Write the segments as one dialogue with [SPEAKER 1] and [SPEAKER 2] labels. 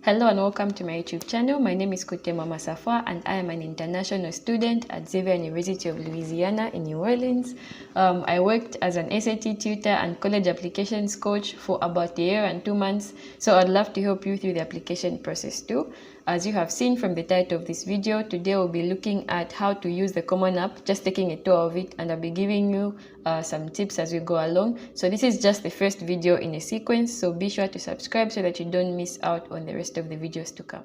[SPEAKER 1] Hello and welcome to my YouTube channel. My name is Kutemwa Masafwa and I am an international student at Xavier University of Louisiana in New Orleans. I worked as an SAT tutor and college applications coach for about a year and 2 months. So I'd love to help you through the application process too. As you have seen from the title of this video, today we'll be looking at how to use the Common App, just taking a tour of it, and I'll be giving you some tips as we go along. So this is just the first video in a sequence, so be sure to subscribe so that you don't miss out on the rest of the videos to come.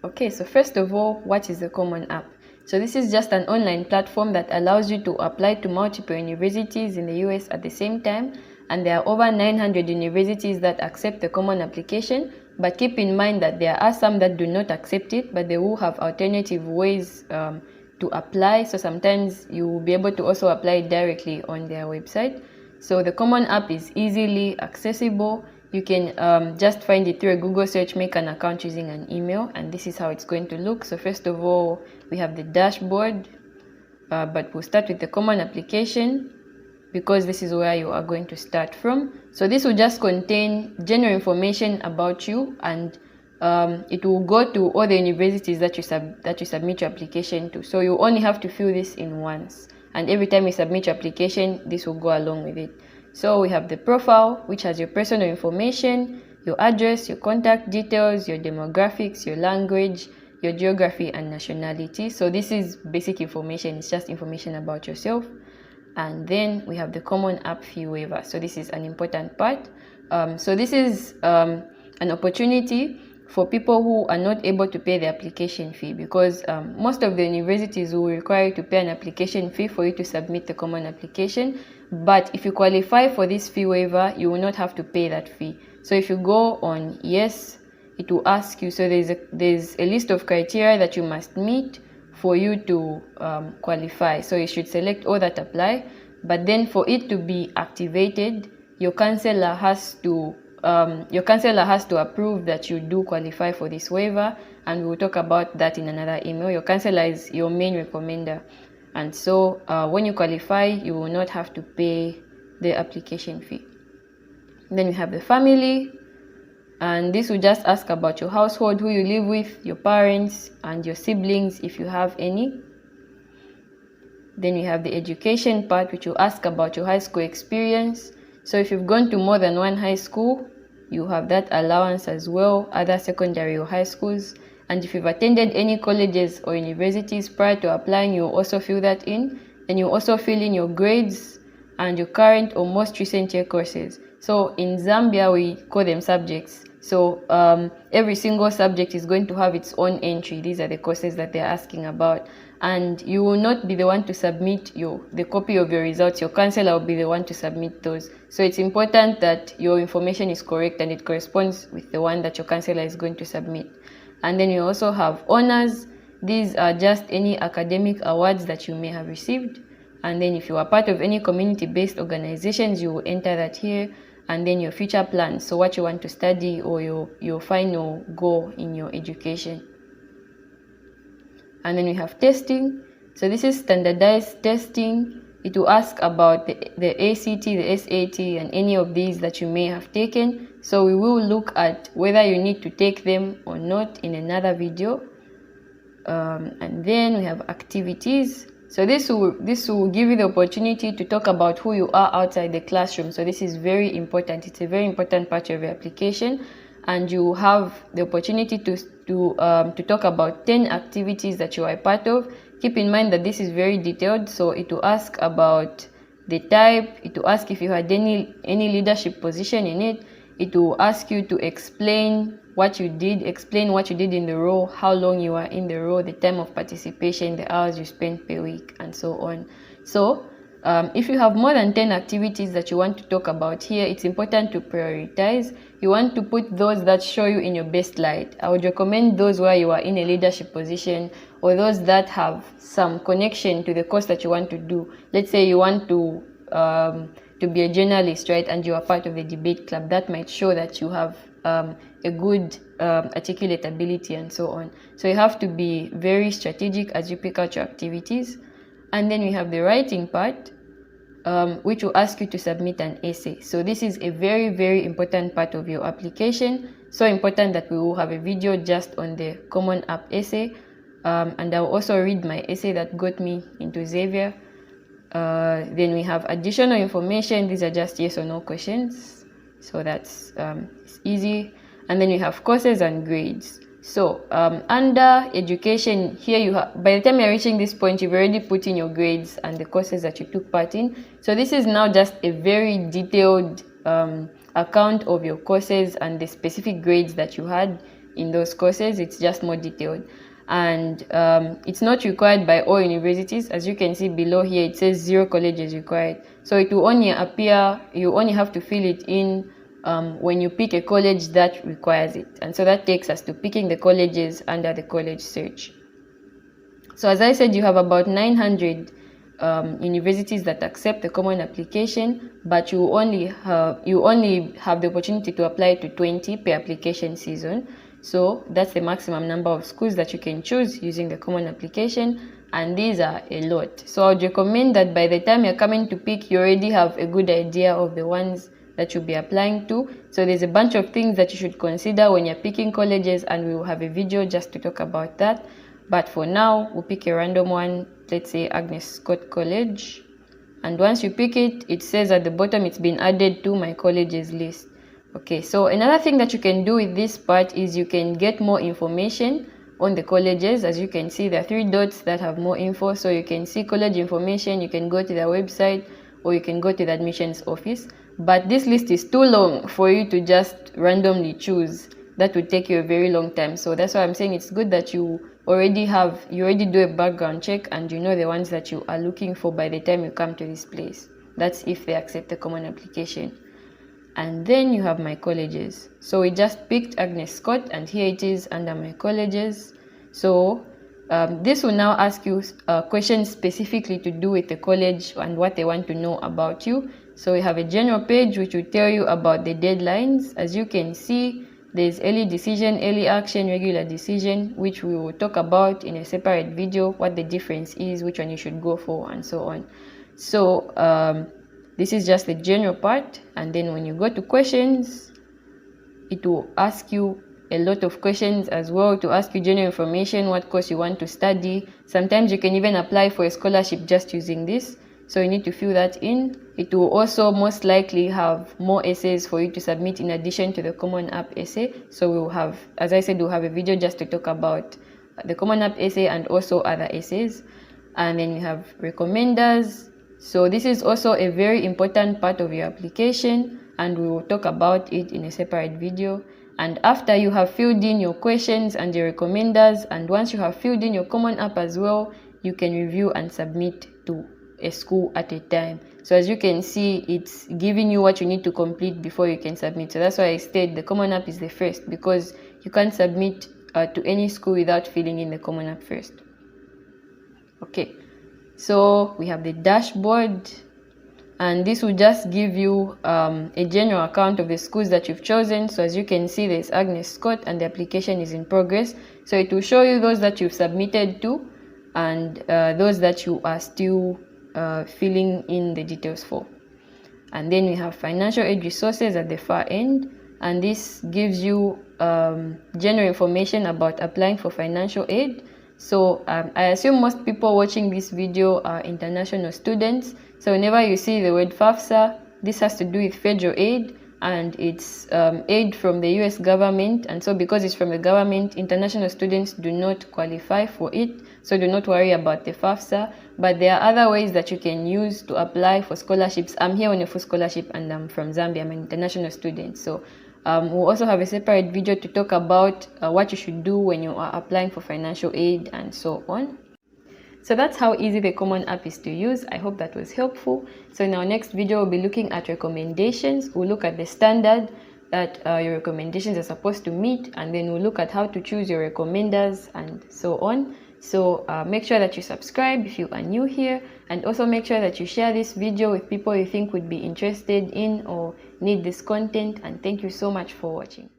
[SPEAKER 1] Okay, so first of all, what is the Common App? So this is just an online platform that allows you to apply to multiple universities in the US at the same time, and there are over 900 universities that accept the Common Application. But keep in mind that there are some that do not accept it, but they will have alternative ways to apply. So sometimes you will be able to also apply directly on their website. So the Common App is easily accessible. You can just find it through a Google search, make an account using an email, and this is how it's going to look. So first of all, we have the dashboard, but we'll start with the Common Application, because this is where you are going to start from. So this will just contain general information about you, and it will go to all the universities that you submit your application to. So you only have to fill this in once, and every time you submit your application, this will go along with it. So we have the profile, which has your personal information, your address, your contact details, your demographics, your language, your geography, and nationality. So this is basic information. It's just information about yourself. And then we have the Common App fee waiver. So this is an important part. So this is an opportunity for people who are not able to pay the application fee, because most of the universities will require you to pay an application fee for you to submit the Common Application. But if you qualify for this fee waiver, you will not have to pay that fee. So if you go on yes, it will ask you. So there's a list of criteria that you must meet for you to qualify. So you should select all that apply, but then for it to be activated, your counselor has to approve that you do qualify for this waiver, and we will talk about that in another email. Your counselor is your main recommender, and so when you qualify, you will not have to pay the application fee. Then you have the family, and this will just ask about your household, who you live with, your parents, and your siblings if you have any. Then you have the education part, which will ask about your high school experience. So if you've gone to more than one high school, you have that allowance as well, other secondary or high schools. And if you've attended any colleges or universities prior to applying, you will also fill that in. Then you also fill in your grades and your current or most recent year courses. So in Zambia, we call them subjects. So every single subject is going to have its own entry. These are the courses that they're asking about. And you will not be the one to submit the copy of your results. Your counselor will be the one to submit those. So it's important that your information is correct and it corresponds with the one that your counselor is going to submit. And then you also have honors. These are just any academic awards that you may have received. And then if you are part of any community-based organizations, you will enter that here. And then your future plans, so what you want to study or your final goal in your education. And then we have testing. So this is standardized testing. It will ask about the ACT, the SAT, and any of these that you may have taken. So we will look at whether you need to take them or not in another video. And then we have activities. So this will give you the opportunity to talk about who you are outside the classroom. So this is very important. It's a very important part of your application, and you have the opportunity to talk about 10 activities that you are a part of. Keep in mind that this is very detailed. So it will ask about the type. It will ask if you had any leadership position in it. It will ask you to explain what you did in the role, how long you are in the role, the time of participation, the hours you spent per week, and so on. So if you have more than 10 activities that you want to talk about here, it's important to prioritize. You want to put those that show you in your best light. I would recommend those where you are in a leadership position, or those that have some connection to the course that you want to do. Let's say you want to be a journalist, right? And you are part of the debate club. That might show that you have a good articulate ability and so on. So you have to be very strategic as you pick out your activities. And then we have the writing part. which will ask you to submit an essay. So this is a very, very important part of your application. So important that we will have a video just on the Common App essay. And I'll also read my essay that got me into Xavier. Then we have additional information. These are just yes or no questions. So that's it's easy. And then we have courses and grades. So under education, here you have, by the time you're reaching this point, you've already put in your grades and the courses that you took part in. So this is now just a very detailed account of your courses and the specific grades that you had in those courses. It's just more detailed. And it's not required by all universities. As you can see below here, it says 0 colleges required. So it will only appear, you only have to fill it in when you pick a college that requires it. And so that takes us to picking the colleges under the college search. So as I said, you have about 900 universities that accept the common application, but you only have the opportunity to apply to 20 per application season. So that's the maximum number of schools that you can choose using the common application, and these are a lot. So I would recommend that by the time you're coming to pick, you already have a good idea of the ones that you'll be applying to. So there's a bunch of things that you should consider when you're picking colleges, and we will have a video just to talk about that. But for now, we'll pick a random one. Let's say Agnes Scott College. And once you pick it, it says at the bottom it's been added to my colleges list. Okay, so another thing that you can do with this part is you can get more information on the colleges. As you can see, there are 3 dots that have more info. So you can see college information, you can go to their website, or you can go to the admissions office. But this list is too long for you to just randomly choose. That would take you a very long time. So that's why I'm saying it's good that you already do a background check and you know the ones that you are looking for by the time you come to this place. That's if they accept the common application. And then you have my colleges. So we just picked Agnes Scott, and here it is under my colleges. So this will now ask you questions specifically to do with the college and what they want to know about you. So we have a general page which will tell you about the deadlines. As you can see, there's early decision, early action, regular decision, which we will talk about in a separate video, what the difference is, which one you should go for, and so on. So this is just the general part. And then when you go to questions, it will ask you a lot of questions as well, to ask you general information, what course you want to study. Sometimes you can even apply for a scholarship just using this. So you need to fill that in. It will also most likely have more essays for you to submit in addition to the Common App essay. So we'll have, as I said, we'll have a video just to talk about the Common App essay and also other essays. And then you have recommenders. So this is also a very important part of your application, and we will talk about it in a separate video. And after you have filled in your questions and your recommenders, and once you have filled in your Common App as well, you can review and submit to a school at a time. So as you can see, it's giving you what you need to complete before you can submit. So that's why I said the Common App is the first, because you can't submit to any school without filling in the Common App first. Okay, so we have the dashboard, and this will just give you a general account of the schools that you've chosen. So as you can see, there's Agnes Scott, and the application is in progress. So it will show you those that you've submitted to, and those that you are still filling in the details for. And then we have financial aid resources at the far end, and this gives you general information about applying for financial aid. So I assume most people watching this video are international students. So whenever you see the word FAFSA, this has to do with federal aid, and it's aid from the US government. And so because it's from the government, international students do not qualify for it. So do not worry about the FAFSA. But there are other ways that you can use to apply for scholarships. I'm here on a full scholarship, and I'm from Zambia. I'm an international student. So we'll also have a separate video to talk about what you should do when you are applying for financial aid and so on. So that's how easy the Common App is to use. I hope that was helpful. So in our next video, we'll be looking at recommendations. We'll look at the standard that your recommendations are supposed to meet, and then we'll look at how to choose your recommenders and so on. So make sure that you subscribe if you are new here, and also make sure that you share this video with people you think would be interested in or need this content. And thank you so much for watching.